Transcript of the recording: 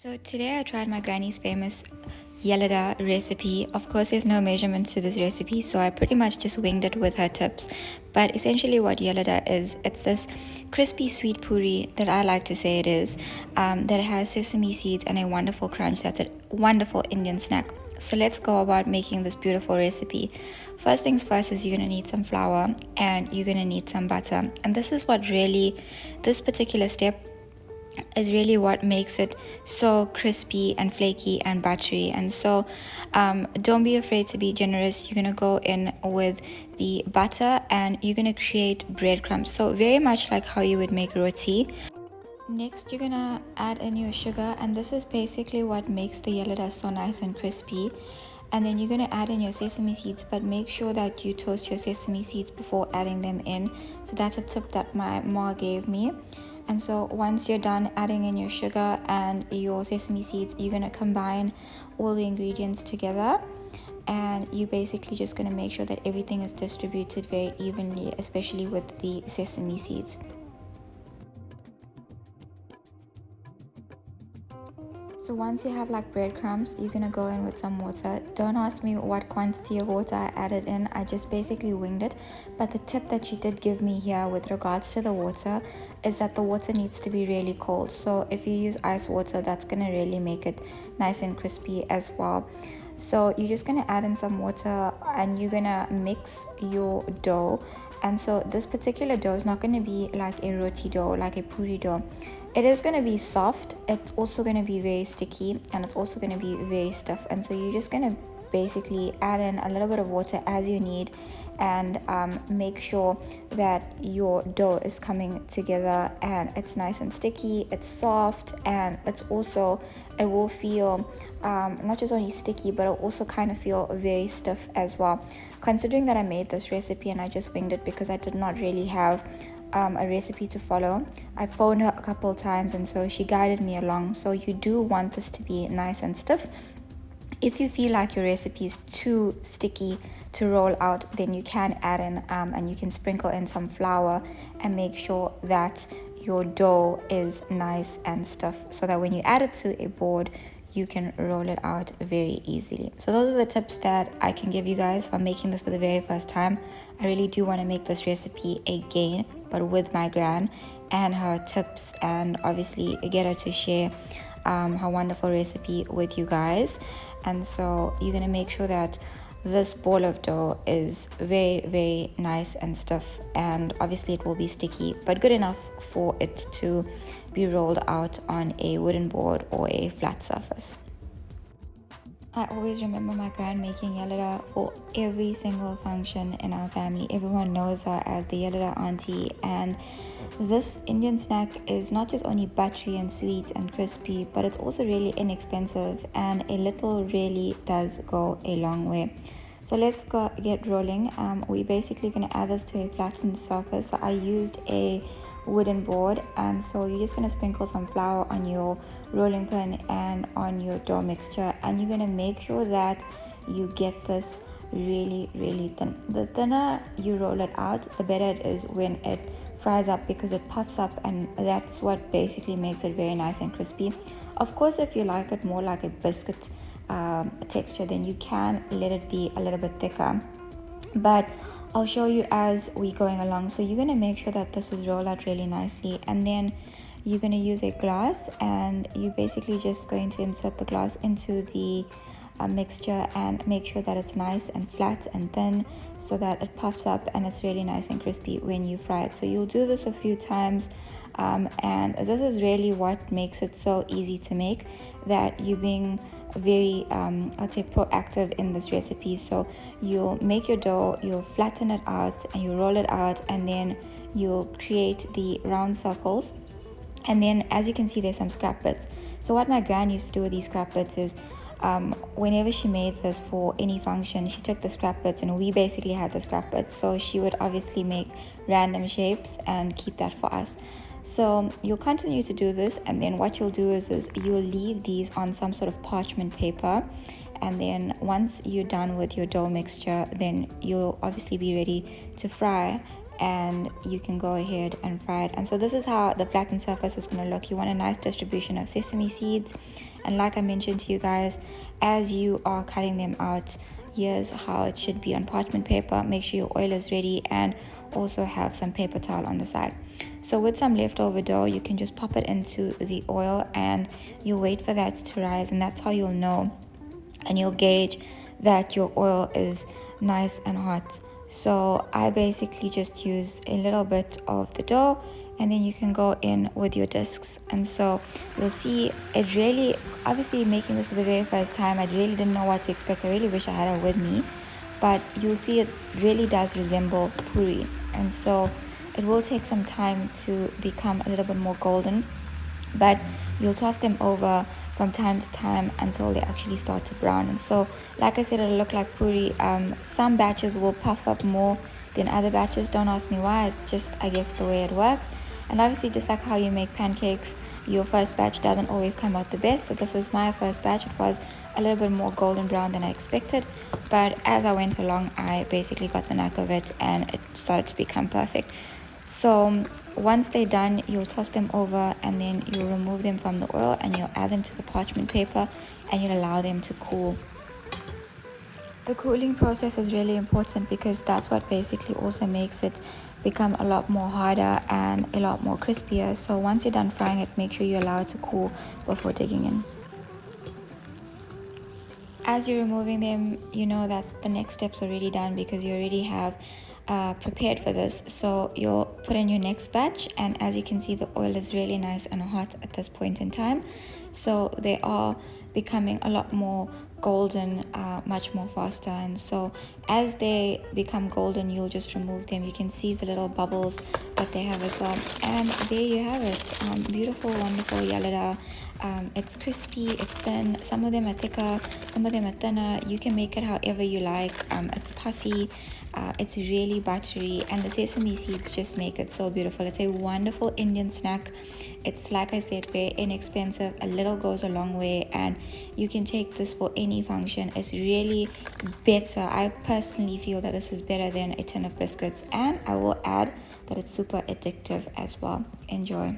So today I tried my granny's famous Yellada recipe. Of course, there's no measurements to this recipe, so I pretty much just winged it with her tips. But essentially what Yellada is, it's this crispy sweet puri that I like to say it is, that has sesame seeds and a wonderful crunch. That's a wonderful Indian snack. So let's go about making this beautiful recipe. First things first is you're going to need some flour and you're going to need some butter. And this particular step is really what makes it so crispy and flaky and buttery. And so don't be afraid to be generous. You're gonna go in with the butter and you're gonna create breadcrumbs, so very much like how you would make roti. Next, you're gonna add in your sugar, and this is basically what makes the yellada so nice and crispy. And then you're gonna add in your sesame seeds, but make sure that you toast your sesame seeds before adding them in. So that's a tip that my ma gave me. And so once you're done adding in your sugar and your sesame seeds, you're gonna combine all the ingredients together, and you basically just gonna make sure that everything is distributed very evenly, especially with the sesame seeds. So once you have like breadcrumbs, you're gonna go in with some water. Don't ask me what quantity of water I added in. I just basically winged it. But the tip that she did give me here with regards to the water is that the water needs to be really cold. So if you use ice water, that's gonna really make it nice and crispy as well. So you're just gonna add in some water and you're gonna mix your dough. And so this particular dough is not gonna be like a roti dough, like a puri dough. It is going to be soft, it's also going to be very sticky, and it's also going to be very stiff. And so you're just going to basically add in a little bit of water as you need, and make sure that your dough is coming together and it's nice and sticky, it's soft, and it will feel not just only sticky, but it'll also kind of feel very stiff as well. Considering that I made this recipe and I just winged it because I did not really have a recipe to follow, I phoned her a couple of times, and so she guided me along. So you do want this to be nice and stiff. If you feel like your recipe is too sticky to roll out, then you can add in and you can sprinkle in some flour and make sure that your dough is nice and stiff, so that when you add it to a board, you can roll it out very easily. So those are the tips that I can give you guys for making this for the very first time. I really do want to make this recipe again, but with my gran and her tips, and obviously get her to share her wonderful recipe with you guys. And so you're going to make sure that this ball of dough is very, very nice and stiff, and obviously it will be sticky, but good enough for it to be rolled out on a wooden board or a flat surface. I always remember my gran making Yellada for every single function in our family. Everyone knows her as the Yellada auntie, and this Indian snack is not just only buttery and sweet and crispy, but it's also really inexpensive, and a little really does go a long way. So let's go get rolling. We're basically going to add this to a flattened surface. So I used a wooden board, and so you're just going to sprinkle some flour on your rolling pin and on your dough mixture, and you're going to make sure that you get this really, really thin. The thinner you roll it out, the better it is when it fries up, because it puffs up, and that's what basically makes it very nice and crispy. Of course, if you like it more like a biscuit texture, then you can let it be a little bit thicker, but I'll show you as we going along. So you're going to make sure that this is rolled out really nicely, and then you're going to use a glass, and you're basically just going to insert the glass into the mixture and make sure that it's nice and flat and thin, so that it puffs up and it's really nice and crispy when you fry it. So you'll do this a few times, and this is really what makes it so easy to make, that you being very I'd say proactive in this recipe. So you'll make your dough, you'll flatten it out, and you roll it out, and then you'll create the round circles, and then as you can see, there's some scrap bits. So what my gran used to do with these scrap bits is whenever she made this for any function, she took the scrap bits, and we basically had the scrap bits, so she would obviously make random shapes and keep that for us. So you'll continue to do this, and then what you'll do is you'll leave these on some sort of parchment paper, and then once you're done with your dough mixture, then you'll obviously be ready to fry. and you can go ahead and fry it. And so this is how the flattened surface is going to look. You want a nice distribution of sesame seeds, and like I mentioned to you guys, as you are cutting them out, here's how it should be on parchment paper. Make sure your oil is ready, and also have some paper towel on the side. So with some leftover dough, you can just pop it into the oil and you'll wait for that to rise, and that's how you'll know and you'll gauge that your oil is nice and hot. So I basically just used a little bit of the dough, and then you can go in with your discs. And so you'll see it really, obviously making this for the very first time, I really didn't know what to expect. I really wish I had it with me, but you'll see it really does resemble puri. And so it will take some time to become a little bit more golden, but you'll toss them over from time to time until they actually start to brown. And so like I said, it'll look like puri. Some batches will puff up more than other batches. Don't ask me why, it's just, I guess, the way it works. And obviously, just like how you make pancakes, your first batch doesn't always come out the best. So this was my first batch. It was a little bit more golden brown than I expected, but as I went along, I basically got the knack of it and it started to become perfect. So once they're done, you'll toss them over, and then you'll remove them from the oil and you'll add them to the parchment paper, and you'll allow them to cool. The cooling process is really important because that's what basically also makes it become a lot more harder and a lot more crispier. So once you're done frying it, make sure you allow it to cool before digging in. As you're removing them, you know that the next step's already done because you already have prepared for this. So you'll put in your next batch, and as you can see, the oil is really nice and hot at this point in time. So they are becoming a lot more golden, much more faster. And so as they become golden, you'll just remove them. You can see the little bubbles that they have as well, and there you have it. Beautiful, wonderful Yellada. It's crispy, it's thin. Some of them are thicker, some of them are thinner. You can make it however you like. It's puffy, it's really buttery, and the sesame seeds just make it so beautiful. It's a wonderful Indian snack. It's, like I said, very inexpensive. A little goes a long way, and you can take this for any function. It's really better. I personally feel that this is better than a tin of biscuits, and I will add that it's super addictive as well. Enjoy.